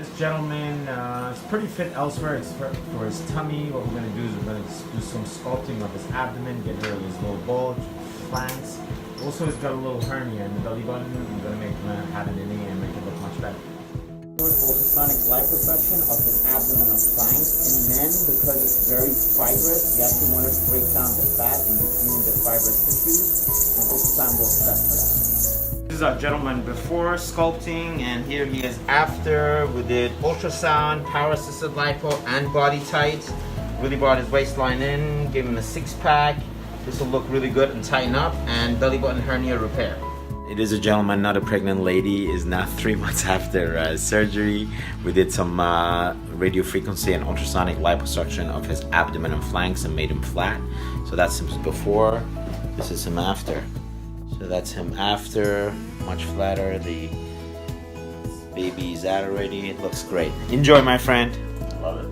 This gentleman is pretty fit elsewhere. It's for his tummy. What we're going to do is we're going to do some sculpting of his abdomen, get rid of his little bulge, flanks. Also, he's got a little hernia in the belly button. I'm going to make him have an innie and make it look much better. Ultrasonic liposuction of his abdomen and flanks. In men, because it's very fibrous, you actually want to break down the fat in between the fibrous tissues, and ultrasound works best for that. This is our gentleman before sculpting, and here he is after. We did ultrasound, power assisted lipo, and body tight. Really brought his waistline in, gave him a six-pack. This will look really good and tighten up, and belly button hernia repair. It is a gentleman, not a pregnant lady. Is now 3 months after surgery. We did some radio frequency and ultrasonic liposuction of his abdomen and flanks and made him flat. So that's him before. This is him after. So that's him after, much flatter. The baby's out already. It looks great. Enjoy, my friend. Love it.